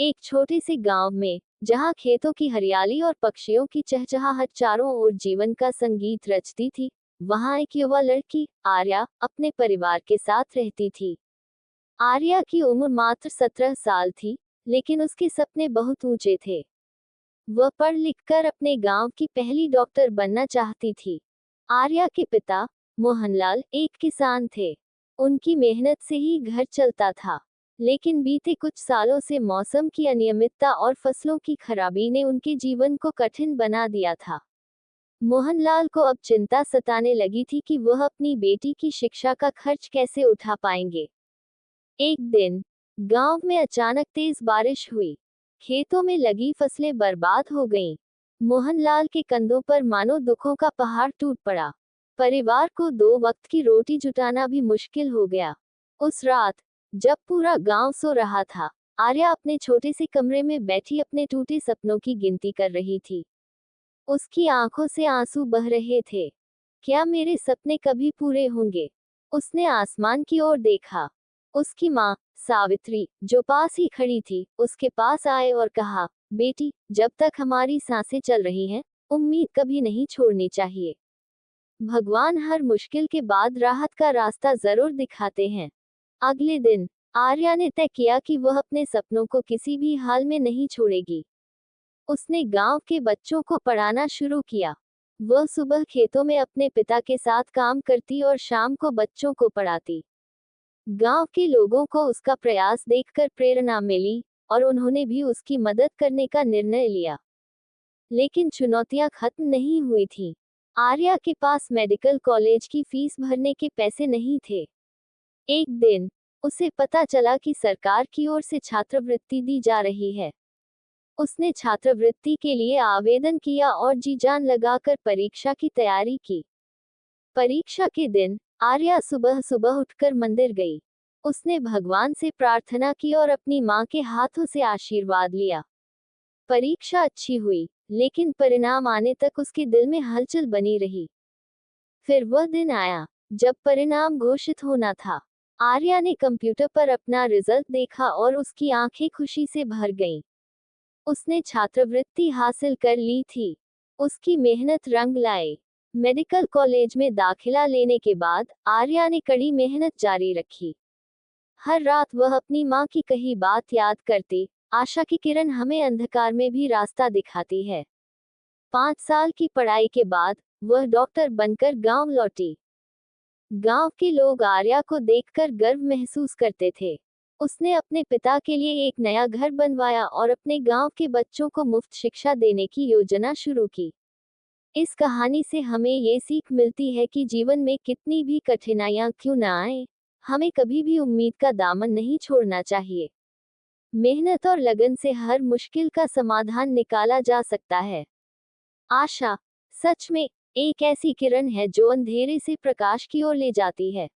एक छोटे से गांव में, जहां खेतों की हरियाली और पक्षियों की चहचहाहट चारों ओर जीवन का संगीत रचती थी, वहां एक युवा लड़की, आर्या, अपने परिवार के साथ रहती थी। आर्या की उम्र मात्र 17 साल थी, लेकिन उसके सपने बहुत ऊंचे थे। वह पढ़ लिखकर अपने गांव की पहली डॉक्टर बनना चाहती थी। आर्या के पिता, मोहनलाल, एक किसान थे। उनकी मेहनत से ही घर चलता था। लेकिन बीते कुछ सालों से मौसम की अनियमितता और फसलों की खराबी ने उनके जीवन को कठिन बना दिया था। मोहनलाल को अब चिंता सताने लगी थी कि वह अपनी बेटी की शिक्षा का खर्च कैसे उठा पाएंगे। एक दिन गांव में अचानक तेज बारिश हुई। खेतों में लगी फसलें बर्बाद हो गईं। मोहनलाल के कंधों पर मानो दुखों का पहाड़ टूट पड़ा। परिवार को 2 वक्त की रोटी जुटाना भी मुश्किल हो गया। उस रात, जब पूरा गांव सो रहा था, आर्या अपने छोटे से कमरे में बैठी अपने टूटे सपनों की गिनती कर रही थी। उसकी आंखों से आंसू बह रहे थे। क्या मेरे सपने कभी पूरे होंगे? उसने आसमान की ओर देखा। उसकी माँ, सावित्री, जो पास ही खड़ी थी, उसके पास आए और कहा, बेटी, जब तक हमारी सांसें चल रही हैं, उम्मीद कभी नहीं छोड़नी चाहिए। भगवान हर मुश्किल के बाद राहत का रास्ता जरूर दिखाते हैं। अगले दिन, आर्या ने तय किया कि वह अपने सपनों को किसी भी हाल में नहीं छोड़ेगी। उसने गांव के बच्चों को पढ़ाना शुरू किया। वह सुबह खेतों में अपने पिता के साथ काम करती और शाम को बच्चों को पढ़ाती। गांव के लोगों को उसका प्रयास देखकर प्रेरणा मिली, और उन्होंने भी उसकी मदद करने का निर्णय लिया। लेकिन चुनौतियां खत्म नहीं हुई थीं। आर्या के पास मेडिकल कॉलेज की फीस भरने के पैसे नहीं थे। एक दिन, उसे पता चला कि सरकार की ओर से छात्रवृत्ति दी जा रही है। उसने छात्रवृत्ति के लिए आवेदन किया और जी जान लगाकर परीक्षा की तैयारी की। परीक्षा के दिन, आर्या सुबह सुबह उठकर मंदिर गई। उसने भगवान से प्रार्थना की और अपनी माँ के हाथों से आशीर्वाद लिया। परीक्षा अच्छी हुई, लेकिन परिणाम आने तक उसके दिल में हलचल बनी रही। फिर वह दिन आया, जब परिणाम घोषित होना था। आर्या ने कंप्यूटर पर अपना रिजल्ट देखा और उसकी आंखें खुशी से भर गईं। उसने छात्रवृत्ति हासिल कर ली थी। उसकी मेहनत रंग लाई। मेडिकल कॉलेज में दाखिला लेने के बाद, आर्या ने कड़ी मेहनत जारी रखी। हर रात वह अपनी माँ की कही बात याद करती, आशा की किरण हमें अंधकार में भी रास्ता दिखाती है। 5 साल की पढ़ाई के बाद, वह डॉक्टर बनकर गांव लौटी। गांव के लोग आर्या को देखकर गर्व महसूस करते थे। उसने अपने पिता के लिए एक नया घर बनवाया और अपने गांव के बच्चों को मुफ्त शिक्षा देने की योजना शुरू की। इस कहानी से हमें ये सीख मिलती है कि जीवन में कितनी भी कठिनाइयां क्यों न आए, हमें कभी भी उम्मीद का दामन नहीं छोड़ना चाहिए। मेहनत और लगन से हर मुश्किल का समाधान निकाला जा सकता है। आशा, सच में, एक ऐसी किरण है जो अंधेरे से प्रकाश की ओर ले जाती है।